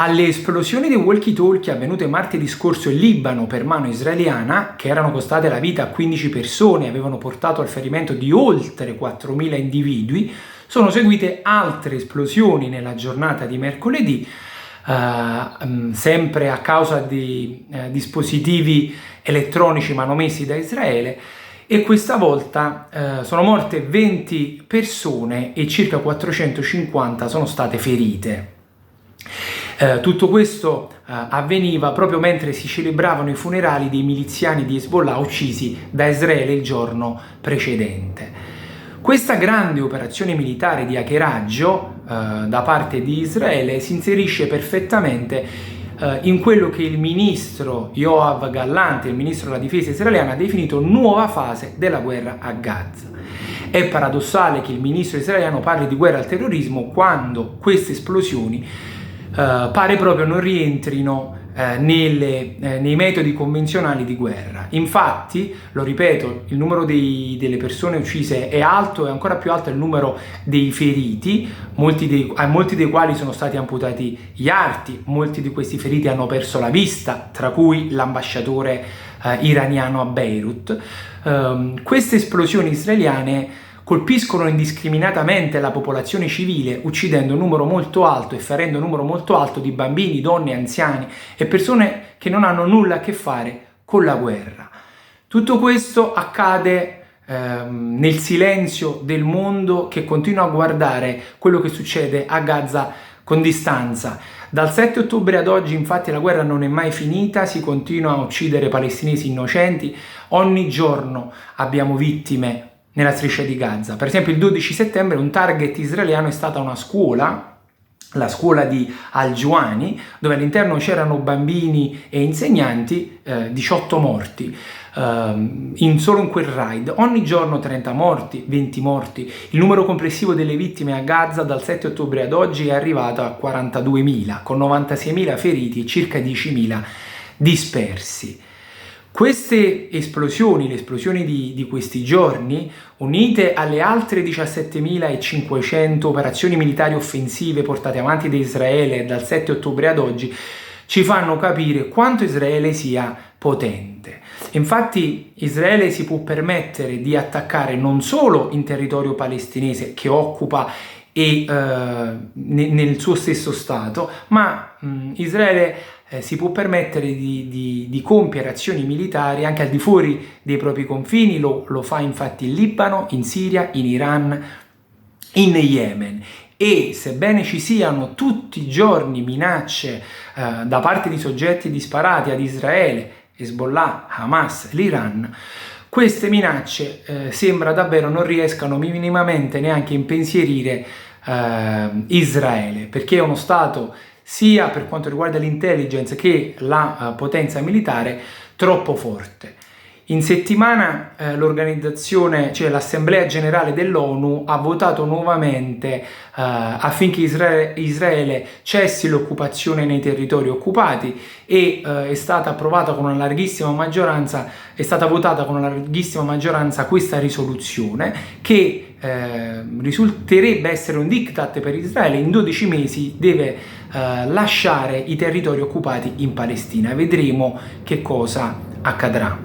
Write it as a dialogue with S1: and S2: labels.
S1: Alle esplosioni dei walkie-talkie avvenute martedì scorso in Libano per mano israeliana, che erano costate la vita a 15 persone e avevano portato al ferimento di oltre 4.000 individui, sono seguite altre esplosioni nella giornata di mercoledì, sempre a causa di dispositivi elettronici manomessi da Israele, e questa volta sono morte 20 persone e circa 450 sono state ferite. Tutto questo avveniva proprio mentre si celebravano i funerali dei miliziani di Hezbollah uccisi da Israele il giorno precedente. Questa grande operazione militare di hackeraggio da parte di Israele si inserisce perfettamente in quello che il ministro Yoav Gallant, il ministro della difesa israeliana, ha definito nuova fase della guerra a Gaza. È paradossale che il ministro israeliano parli di guerra al terrorismo quando queste esplosioni pare proprio non rientrino nei metodi convenzionali di guerra. Infatti, lo ripeto, il numero delle persone uccise è alto e ancora più alto è il numero dei feriti, molti dei quali sono stati amputati gli arti, molti di questi feriti hanno perso la vista, tra cui l'ambasciatore iraniano a Beirut. Queste esplosioni israeliane colpiscono indiscriminatamente la popolazione civile, uccidendo un numero molto alto e ferendo un numero molto alto di bambini, donne, anziani e persone che non hanno nulla a che fare con la guerra. Tutto questo accade nel silenzio del mondo che continua a guardare quello che succede a Gaza con distanza. Dal 7 ottobre ad oggi, infatti, la guerra non è mai finita, si continua a uccidere palestinesi innocenti, ogni giorno abbiamo vittime nella striscia di Gaza. Per esempio il 12 settembre un target israeliano è stata una scuola, la scuola di Al-Juani, dove all'interno c'erano bambini e insegnanti, 18 morti, solo in quel raid. Ogni giorno 30 morti, 20 morti. Il numero complessivo delle vittime a Gaza dal 7 ottobre ad oggi è arrivato a 42.000, con 96.000 feriti e circa 10.000 dispersi. Queste esplosioni, le esplosioni di questi giorni, unite alle altre 17.500 operazioni militari offensive portate avanti da Israele dal 7 ottobre ad oggi, ci fanno capire quanto Israele sia potente. Infatti Israele si può permettere di attaccare non solo in territorio palestinese che occupa nel suo stesso stato, ma Israele si può permettere di compiere azioni militari anche al di fuori dei propri confini. Lo fa infatti in Libano, in Siria, in Iran, in Yemen. E sebbene ci siano tutti i giorni minacce da parte di soggetti disparati ad Israele, Hezbollah, Hamas, l'Iran, queste minacce sembra davvero non riescano minimamente neanche a impensierire Israele, perché è uno stato, sia per quanto riguarda l'intelligence che la potenza militare, troppo forte. In settimana l'organizzazione, cioè l'Assemblea Generale dell'ONU, ha votato nuovamente affinché Israele cessi l'occupazione nei territori occupati e è stata approvata con una larghissima maggioranza, è stata votata con una larghissima maggioranza questa risoluzione che risulterebbe essere un diktat per Israele. In 12 mesi deve lasciare i territori occupati in Palestina. Vedremo che cosa accadrà.